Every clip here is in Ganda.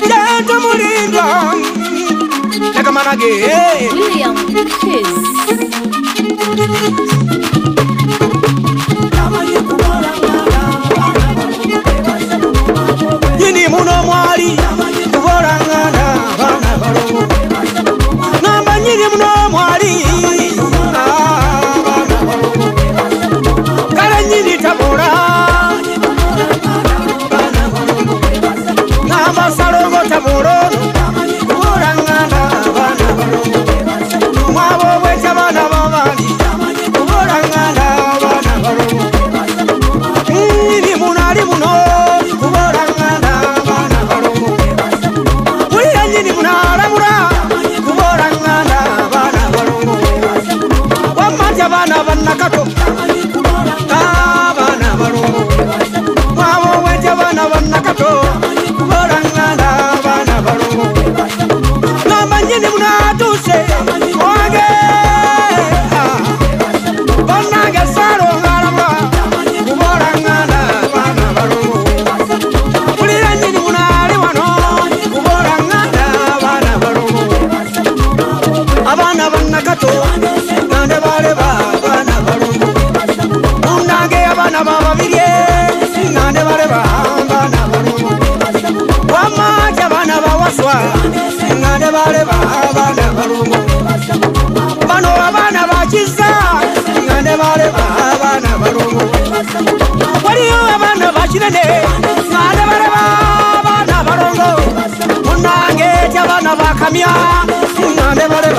Jento Mulinda Nakamanage William Kiss Yini muno mwali kuborangana bana barongo Namba nyini muno mwali bana barongo Kala nyini tabora bana barongo Namba sarongo taboro kuborangana bana barongo Mwabo wecha bana babali kuborangana bana barongo Yini munali muno kuborangana bana barongo Yini munala mura kuborangana bana barongo Wamaja bana banakato bana barongo Mwabo wecha bana banakato kuborangana bana barongo Namba nyini munatuse wage Bonage saro ngarama kuborangana bana barongo Kulira nyini munali wano kuborangana bana barongo Abana banakato nande bale bana barongo Unage abana baba birye nande bale bana barongo Wamaja abana bawaswa nande bale bana barongo Bano abana bachiza nande bale bana barongo Waliyo abana bachinene nande bale bana barongo Unage abana bakamya nande bale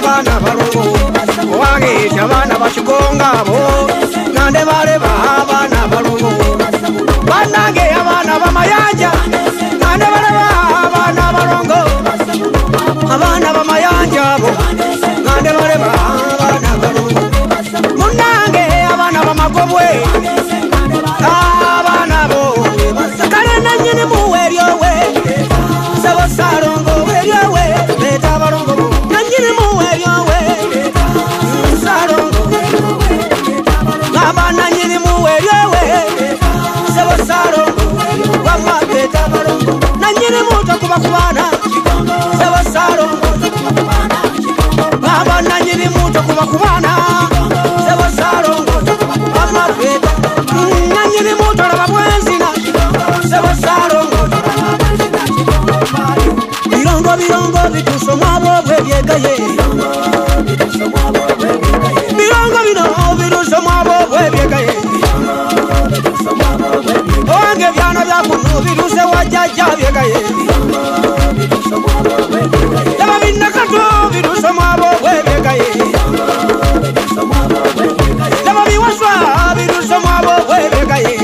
bana barongo Wage abana bachigonga bo nande bale bana barongo Banage abana bamayanja nande bale bana barongo Abana bamayanja bo nande bale bana barongo Munange abana bamakobwe abana bo Kale na nyini muweryowe Sabo sarongo weryowe Beta barongo na nyini muweryowe Sarongo Abana nyini muweryowe Sabo sarongo Wama beta barongo na nyini muto kubakubana Sabo sarongo Abana nyini muto kubakubana Sabo sarongo Wama beta na nyini muto rababwenzina Sabo sarongo Birongo birongo bituso mwabo bwebyegaye Birongo birongo bituso mwabo bwebyegaye Owange byana byakuno biruse wajjaja byegaye Laba binakato bituso mwabo bwebyegaye Laba biwaswa bituso mwabo bwebyegaye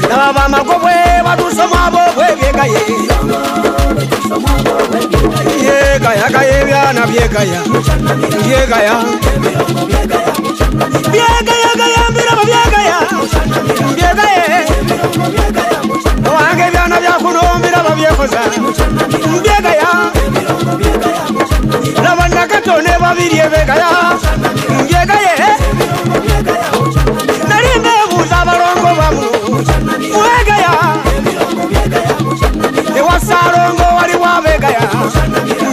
Laba bamakobwe batuso mwabo bwebyegaye Yegaya gaye byana byegaya Yegaya Byegaya gaya mbiraba byegaya Byegaye Owange byana byakuno mbiraba byekoza Byegaya Laba nakatone babiri ebegaya Byegaye Narimbe buza barongo bamu Wegaya Ewa sarongo wali wabegaya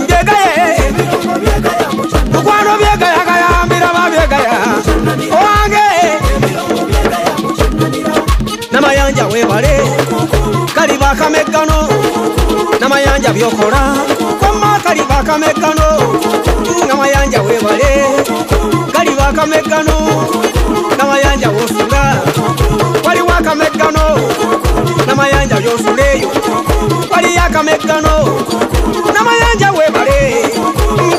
Byegaye Mukwano byegaya gaya mbiraba byegaya Owange Namayanja webale Kali bakamekano Namayanja byokola Koma kali bakamekano Namayanja webale Kali bakamekano Namayanja wosula Wali wakamekano Namayanja yosuleyo Wali yakamekano Namayanja webale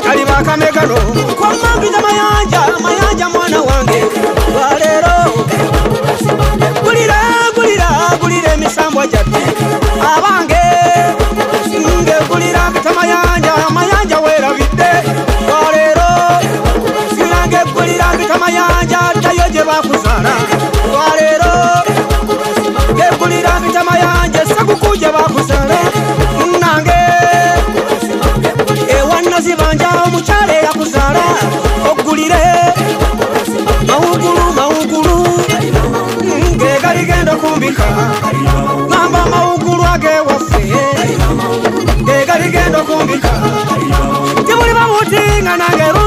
Kali bakamekano Koma mbita mayanja mwana wange Walero Gulira emisambwa jati Abange Nge gulira kata mayanja werabidde Walero Sinange gulira kata mayanja Tayo je bakuzala Walero Nge gulira kata mayanja Sakukuje bakuzala Nange Ewana zibanja omuchale yakuzala Ogulire Maugulu Nge galigendo kumbika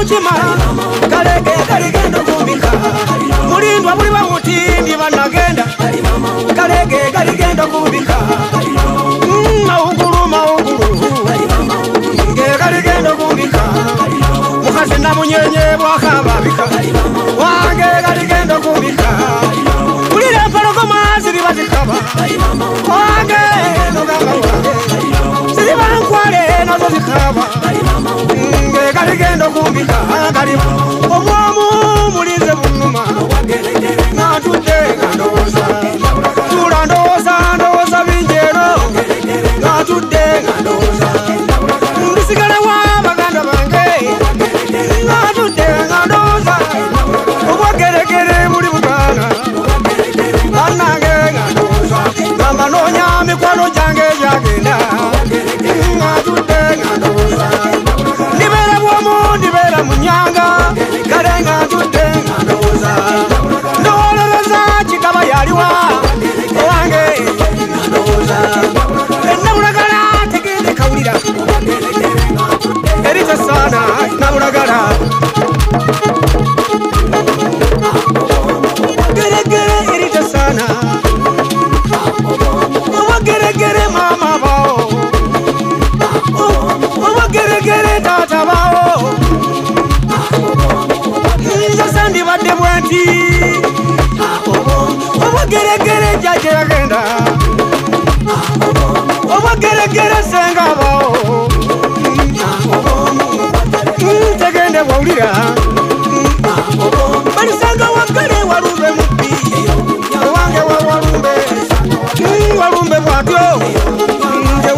mukima kalege kaligenda kumbika mulindwa buli bamutindi banagenda kalege kaligenda kumbika maugulu nge kaligenda kumbika mukazi na munyenye bwakababika wange kaligenda kumbika bulire empologoma ziriba zikaba wange nogamba wange ziriba nkwale nazo zikaba nge kaligenda kumbika omwamu mulize bunuma natudde ngandoza tula ndoza binjero natudde ngandoza ndisigale wa baganda bange natudde ngandoza obwageregere buli bugana banange ngandoza gamba nonya mikwano gyange gyagenda natudde ngandoza ndibera bwomu ndibera munyanga kale natudde ngandoza ndowololeza kikaba yaliwa owange ngandoza enabulagala tegende kawulira erita sana nabulagala geregere erita sana owageregere mama bao owageregere tata bao nza ndibadde bwenti owageregere jaje yagenda owageregere senga bao tegende bwawulira balisanga wagale walumbe mubbi owange walumbe bwatyo nje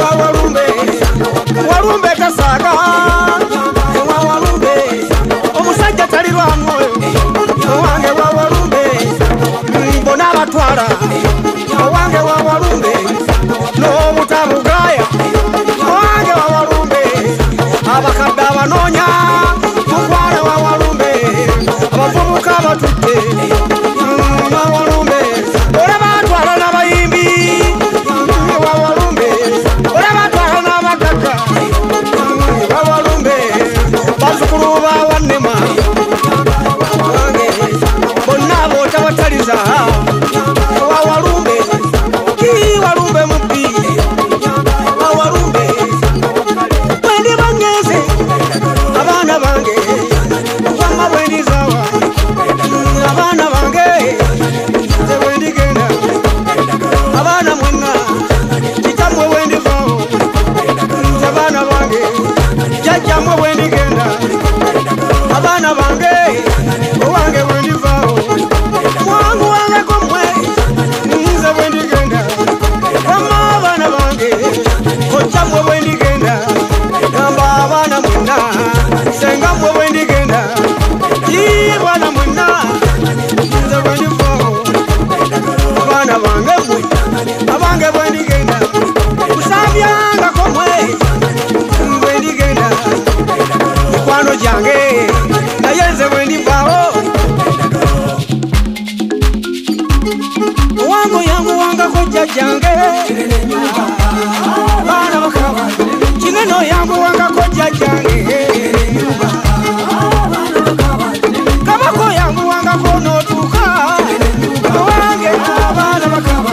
walumbe kasaaga walumbe omusajja talirwa mwoyo owange walumbe mbona abatwala owange walumbe n'obutabugaya owange walumbe abakadde abanoonya mukwale walumbe abavubuka batutte walumbe olaba atwala n'abayimbi walumbe olaba atwala n'abagagga walumbe bazukulu bawannema bonna abootabataliza walumbe walumbe mubbi walumbe bwendi banyeze abaana bange wama bwendizawa abaana bange nze bwendigenda abaana mwenna kitamwe bwendivawo nze abaana bange jajjamwe bwendigenda abaana bange owange bwendivawo mwangu wange komwe nze bwendigenda wama abaana bange kojjamwe bwendigenda gamba abaana mwenna sengamwe bwendigenda bwana mwenna nze bwendivawo abaana bange mwe abange bwendigenda kusabyanga komwe bwendigenda mikwano gyange naye nze bwendivawo owango yangu wangako jjajjange baana bakaba kineno yangu wangako jjajjange kabako yangu wangako notuuka owange abaana bakaba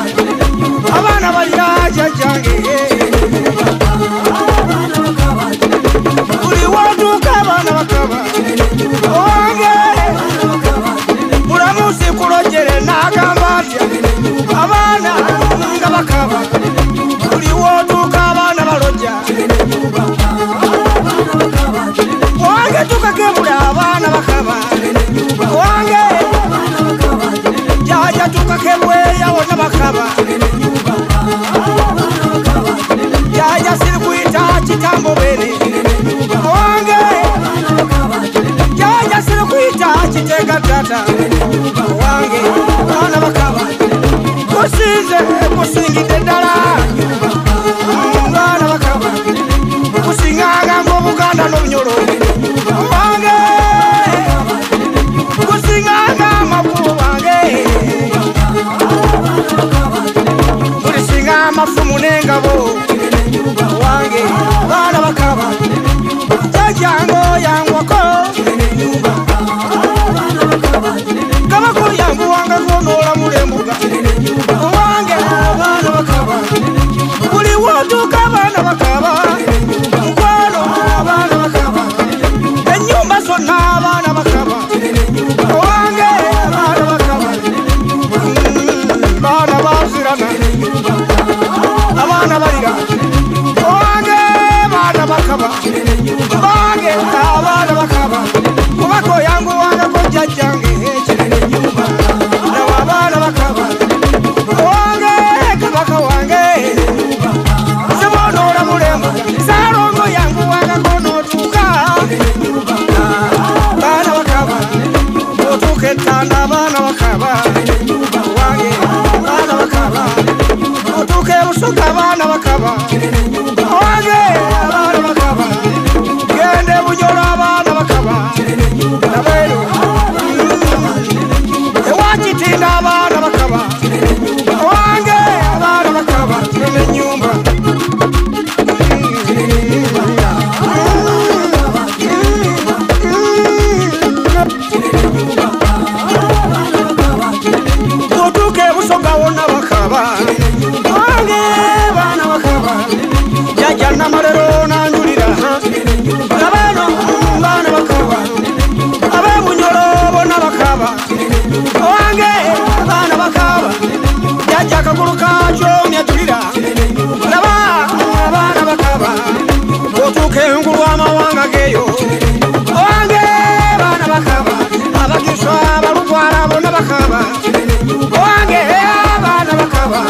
abaana balira jjajjange buli wotuuka abaana bakaba owange mulamusi kulojere n'agamba atya abaana nga bakaba buli wotuuka abaana balojja owange tukakebula abaana bakaba owange jaja tukakebweya wonna bakaba jaja sirikuyita kitambo bene owange jaja sirikuyita kitega tata owange abaana bakaba kusinze kusingidde ddala abaana bakaba kusinganga ng'obuganda n'obunyolo owange kusinganga amakulu wange tulisinga amafumu n'engabo wange abaana bakaba jajango yangwako busoga abana bakaba wange abana bakaba gende bunyoro abana bakaba nabero ewakitinda abana bakaba wange abana bakaba nene nyumba otuke busoga wona bakaba wange abana bakaba jajana marero nanjulira nabeno abana bakaba abebunyoro bona bakaba wange abana bakaba jaja kagulu kacho nyatulira naba abana bakaba otuke ngulu amawanga geyo wange abana bakaba abagiswa balugwara bona bakaba wange abana bakaba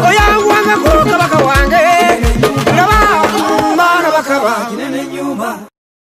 oyangu wanga kuruka baka wange naba abana bakaba